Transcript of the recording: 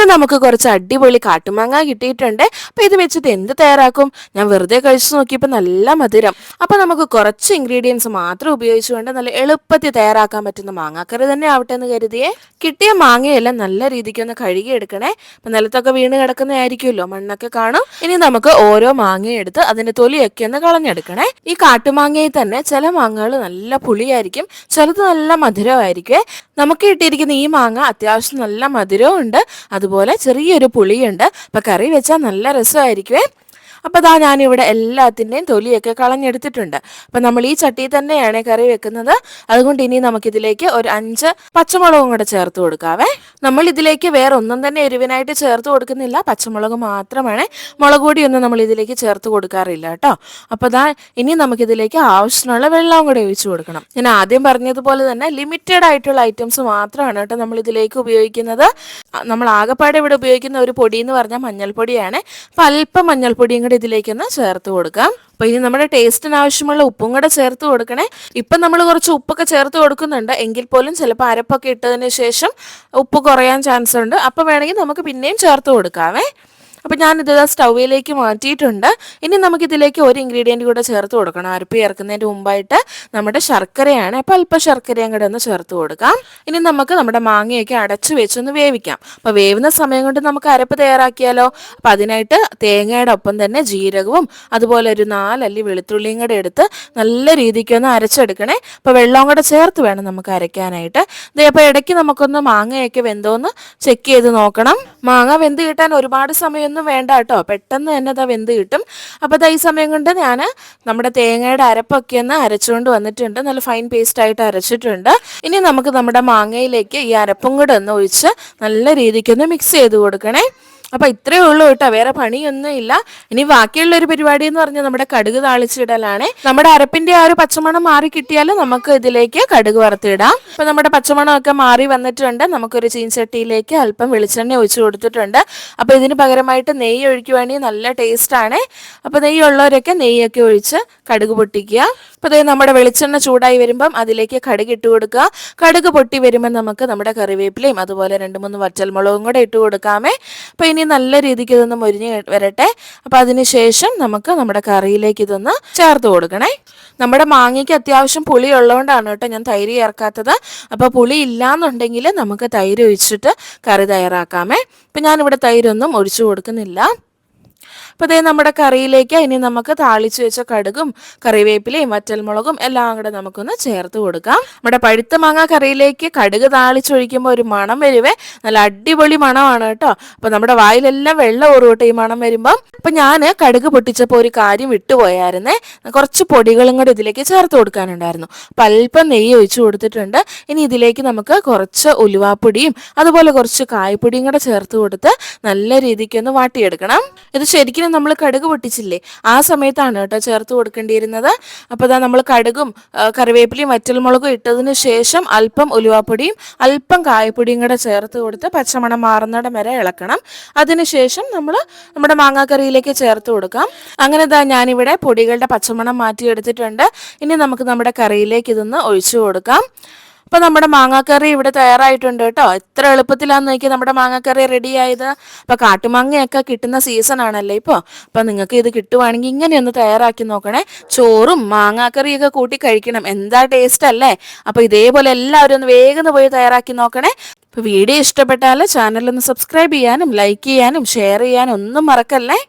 ഇന്ന് നമുക്ക് കുറച്ച് അടിപൊളി കാട്ടുമാങ്ങ കിട്ടിയിട്ടുണ്ട്. അപ്പൊ ഇത് വെച്ചിട്ട് എന്ത് തയ്യാറാക്കും? ഞാൻ വെറുതെ കഴിച്ചു നോക്കിയപ്പോൾ നല്ല മധുരം. അപ്പൊ നമുക്ക് കുറച്ച് ഇൻഗ്രീഡിയൻസ് മാത്രം ഉപയോഗിച്ചുകൊണ്ട് നല്ല എളുപ്പത്തിൽ തയ്യാറാക്കാൻ പറ്റുന്ന മാങ്ങാക്കറി തന്നെ ആവട്ടെ എന്ന് കരുതിയേ. കിട്ടിയ മാങ്ങയെല്ലാം നല്ല രീതിക്ക് ഒന്ന് കഴുകിയെടുക്കണേ. അപ്പൊ നിലത്തൊക്കെ വീണ് കിടക്കുന്നതായിരിക്കുമല്ലോ, മണ്ണൊക്കെ കാണും. ഇനി നമുക്ക് ഓരോ മാങ്ങയും എടുത്ത് അതിന്റെ തൊലിയൊക്കെ ഒന്ന് കളഞ്ഞെടുക്കണേ. ഈ കാട്ടുമാങ്ങയിൽ തന്നെ ചില മാങ്ങകൾ നല്ല പുളിയായിരിക്കും, ചിലത് നല്ല മധുരമായിരിക്കും. നമുക്ക് കിട്ടിയിരിക്കുന്ന ഈ മാങ്ങ അത്യാവശ്യം നല്ല മധുരവും ഉണ്ട്, അതുപോലെ ചെറിയൊരു പുളിയുണ്ട്. അപ്പൊ കറി വെച്ചാൽ നല്ല രസമായിരിക്കുവേ. അപ്പോൾ ഞാനിവിടെ എല്ലാത്തിൻ്റെയും തൊലിയൊക്കെ കളഞ്ഞെടുത്തിട്ടുണ്ട്. അപ്പം നമ്മൾ ഈ ചട്ടിയിൽ തന്നെയാണ് കറി വെക്കുന്നത്. അതുകൊണ്ട് ഇനി നമുക്കിതിലേക്ക് ഒരു 5 പച്ചമുളകും കൂടെ ചേർത്ത് കൊടുക്കാവേ. നമ്മൾ ഇതിലേക്ക് വേറെ ഒന്നും തന്നെ എരിവിനായിട്ട് ചേർത്ത് കൊടുക്കുന്നില്ല, പച്ചമുളക് മാത്രമാണ്. മുളക് പൊടിയൊന്നും നമ്മൾ ഇതിലേക്ക് ചേർത്ത് കൊടുക്കാറില്ല കേട്ടോ. അപ്പോൾ ഇനി നമുക്കിതിലേക്ക് ആവശ്യമുള്ള വെള്ളവും കൂടെ ഒഴിച്ചു കൊടുക്കണം. ഞാൻ ആദ്യം പറഞ്ഞതുപോലെ തന്നെ ലിമിറ്റഡ് ആയിട്ടുള്ള ഐറ്റംസ് മാത്രമാണ് കേട്ടോ നമ്മൾ ഇതിലേക്ക് ഉപയോഗിക്കുന്നത്. നമ്മൾ ആകെപ്പാടെ ഇവിടെ ഉപയോഗിക്കുന്ന ഒരു പൊടി എന്ന് പറഞ്ഞാൽ മഞ്ഞൾപ്പൊടിയാണ്. അപ്പം അല്പം മഞ്ഞൾപ്പൊടിയും ഇതിലേക്കൊന്ന് ചേർത്ത് കൊടുക്കാം. അപ്പൊ ഇനി നമ്മുടെ ടേസ്റ്റിന് ആവശ്യമുള്ള ഉപ്പും കൂടെ ചേർത്ത് കൊടുക്കണേ. ഇപ്പം നമ്മൾ കുറച്ച് ഉപ്പൊക്കെ ചേർത്ത് കൊടുക്കുന്നുണ്ട്, എങ്കിൽ പോലും ചിലപ്പോൾ അരപ്പൊക്കെ ഇട്ടതിന് ശേഷം ഉപ്പ് കുറയാൻ ചാൻസ് ഉണ്ട്. അപ്പം വേണമെങ്കിൽ നമുക്ക് പിന്നെയും ചേർത്ത് കൊടുക്കാവേ. അപ്പം ഞാനിത് സ്റ്റൗവിലേക്ക് മാറ്റിയിട്ടുണ്ട്. ഇനി നമുക്കിതിലേക്ക് ഒരു ഇൻഗ്രീഡിയൻറ്റ് കൂടെ ചേർത്ത് കൊടുക്കണം. അരപ്പ് ചേർക്കുന്നതിന് മുമ്പായിട്ട് നമ്മുടെ ശർക്കരയാണ്. അപ്പോൾ അല്പം ശർക്കരയും കൂടെ ഒന്ന് ചേർത്ത് കൊടുക്കാം. ഇനി നമുക്ക് നമ്മുടെ മാങ്ങയൊക്കെ അടച്ചു വെച്ചൊന്ന് വേവിക്കാം. അപ്പോൾ വേവുന്ന സമയം കൊണ്ട് നമുക്ക് അരപ്പ് തയ്യാറാക്കിയാലോ. അപ്പോൾ അതിനായിട്ട് തേങ്ങയുടെ ഒപ്പം തന്നെ ജീരകവും അതുപോലെ ഒരു 4 അല്ലി വെളുത്തുള്ളിയും കൂടെ എടുത്ത് നല്ല രീതിക്കൊന്ന് അരച്ചെടുക്കണേ. അപ്പോൾ വെള്ളവും കൂടെ ചേർത്ത് വേണം നമുക്ക് അരയ്ക്കാനായിട്ട്. അപ്പോൾ ഇടയ്ക്ക് നമുക്കൊന്ന് മാങ്ങയൊക്കെ വെന്തോന്ന് ചെക്ക് ചെയ്ത് നോക്കണം. മാങ്ങ വെന്ത് കിട്ടാൻ ഒരുപാട് സമയം ഒന്നും വേണ്ട കേട്ടോ, പെട്ടെന്ന് തന്നെ വെന്ത് കിട്ടും. അപ്പോൾ ഈ സമയം കൊണ്ട് ഞാൻ നമ്മുടെ തേങ്ങയുടെ അരപ്പൊക്കെ ഒന്ന് അരച്ചുകൊണ്ട് വന്നിട്ടുണ്ട്. നല്ല ഫൈൻ പേസ്റ്റ് ആയിട്ട് അരച്ചിട്ടുണ്ട്. ഇനി നമുക്ക് നമ്മുടെ മാങ്ങയിലേക്ക് ഈ അരപ്പും കൂടെ ഒന്ന് ഒഴിച്ച് നല്ല രീതിക്കൊന്ന് മിക്സ് ചെയ്ത് കൊടുക്കണേ. അപ്പോൾ ഇത്രയേ ഉള്ളൂ കേട്ടോ, വേറെ പണിയൊന്നും ഇല്ല. ഇനി ബാക്കിയുള്ള ഒരു പരിപാടി എന്ന് പറഞ്ഞാൽ നമ്മുടെ കടുക് താളിച്ചിടലാണ്. നമ്മുടെ അരപ്പിന്റെ ആ ഒരു പച്ചമണം മാറി കിട്ടിയാൽ നമുക്ക് ഇതിലേക്ക് കടുക് വറുത്തിടാം. അപ്പോൾ നമ്മുടെ പച്ചമണമൊക്കെ മാറി വന്നിട്ടുണ്ട്. നമുക്കൊരു ചീൻചട്ടിയിലേക്ക് അല്പം വെളിച്ചെണ്ണ ഒഴിച്ചു കൊടുത്തിട്ടുണ്ട്. അപ്പോൾ ഇതിന് പകരമായിട്ട് നെയ്യ് ഒഴിക്കുവാണെങ്കിൽ നല്ല ടേസ്റ്റ് ആണ്. അപ്പോൾ നെയ്യ് ഉള്ളവരൊക്കെ നെയ്യൊക്കെ ഒഴിച്ച് കടുക് പൊട്ടിക്കുക. അപ്പോൾ നമ്മുടെ വെളിച്ചെണ്ണ ചൂടായി വരുമ്പം അതിലേക്ക് കടുക് ഇട്ട് കൊടുക്കുക. കടുക് പൊട്ടി വരുമ്പോൾ നമുക്ക് നമ്മുടെ കറിവേപ്പിലയും അതുപോലെ 2-3 വറ്റൽമുളകും കൂടെ ഇട്ട് കൊടുക്കാമേ. അപ്പോൾ ഇനി നല്ല രീതിക്ക് ഇതൊന്ന് മുരിഞ്ഞ് വരട്ടെ. അപ്പോൾ അതിനുശേഷം നമുക്ക് നമ്മുടെ കറിയിലേക്ക് ഇതൊന്ന് ചേർത്ത് കൊടുക്കണേ. നമ്മുടെ മാങ്ങയ്ക്ക് അത്യാവശ്യം പുളി ഉള്ളതുകൊണ്ടാണ് കേട്ടോ ഞാൻ തൈര് ചേർക്കാത്തത്. അപ്പോൾ പുളി ഇല്ലാന്നുണ്ടെങ്കിൽ നമുക്ക് തൈര് ഒഴിച്ചിട്ട് കറി തയ്യാറാക്കാമേ. ഇപ്പം ഞാനിവിടെ തൈരൊന്നും ഒഴിച്ചു കൊടുക്കുന്നില്ല. അപ്പോൾ നമ്മുടെ കറിയിലേക്ക് ഇനി നമുക്ക് താളിച്ച് വെച്ച കടുകും കറിവേപ്പിലയും വറ്റൽമുളകും എല്ലാം കൂടെ നമുക്കൊന്ന് ചേർത്ത് കൊടുക്കാം. നമ്മുടെ പഴുത്ത മാങ്ങ കറിയിലേക്ക് കടുക് താളിച്ചൊഴിക്കുമ്പോൾ ഒരു മണം വരുവേ, നല്ല അടിപൊളി മണമാണ് കേട്ടോ. അപ്പോൾ നമ്മുടെ വായിലെല്ലാം വെള്ളം ഊറുകട്ടെ ഈ മണം വരുമ്പം. അപ്പം ഞാൻ കടുക് പൊട്ടിച്ചപ്പോൾ ഒരു കാര്യം വിട്ടുപോയായിരുന്നേ, കുറച്ച് പൊടികളും കൂടെ ഇതിലേക്ക് ചേർത്ത് കൊടുക്കാനുണ്ടായിരുന്നു. അപ്പം അല്പം നെയ്യ് ഒഴിച്ചു കൊടുത്തിട്ടുണ്ട്. ഇനി ഇതിലേക്ക് നമുക്ക് കുറച്ച് ഉലുവാപ്പൊടിയും അതുപോലെ കുറച്ച് കായപ്പൊടിയും കൂടെ ചേർത്ത് കൊടുത്ത് നല്ല രീതിക്കൊന്ന് വാട്ടിയെടുക്കണം. ഇത് ശരിക്കും നമ്മൾ കടുക് പൊട്ടിച്ചില്ലേ, ആ സമയത്താണ് കേട്ടോ ചേർത്ത് കൊടുക്കേണ്ടിയിരുന്നത്. അപ്പോൾ നമ്മൾ കടുകും കറിവേപ്പിലയും വറ്റൽമുളകും ഇട്ടതിന് ശേഷം അല്പം ഉലുവാപ്പൊടിയും അല്പം കായപ്പൊടിയും കൂടെ ചേർത്ത് കൊടുത്ത് പച്ചമണം മാറുന്നിടം വരെ ഇളക്കണം. അതിനുശേഷം നമ്മൾ നമ്മുടെ മാങ്ങാക്കറിയിലേക്ക് ചേർത്ത് കൊടുക്കാം. അങ്ങനെ ഞാനിവിടെ പൊടികളുടെ പച്ചമണം മാറ്റിയെടുത്തിട്ടുണ്ട്. ഇനി നമുക്ക് നമ്മുടെ കറിയിലേക്ക് ഇതൊന്ന് ഒഴിച്ചു കൊടുക്കാം. അപ്പോൾ നമ്മുടെ മാങ്ങാക്കറി ഇവിടെ തയ്യാറായിട്ടുണ്ട് കേട്ടോ. എത്ര എളുപ്പത്തിലാന്ന് നോക്കി നമ്മുടെ മാങ്ങാക്കറി റെഡി ആയത്. അപ്പോൾ കാട്ടുമാങ്ങയൊക്കെ കിട്ടുന്ന സീസൺ ആണല്ലേ ഇപ്പോൾ. അപ്പോൾ നിങ്ങൾക്ക് ഇത് കിട്ടുവാണെങ്കിൽ ഇങ്ങനെയൊന്ന് തയ്യാറാക്കി നോക്കണേ. ചോറും മാങ്ങാക്കറിയൊക്കെ കൂട്ടി കഴിക്കണം, എന്താ ടേസ്റ്റ് അല്ലേ. അപ്പോൾ ഇതേപോലെ എല്ലാവരും ഒന്ന് വേഗം പോയി തയ്യാറാക്കി നോക്കണേ. അപ്പോൾ വീഡിയോ ഇഷ്ടപ്പെട്ടാൽ ചാനലൊന്ന് സബ്സ്ക്രൈബ് ചെയ്യാനും ലൈക്ക് ചെയ്യാനും ഷെയർ ചെയ്യാനും ഒന്നും മറക്കല്ലേ.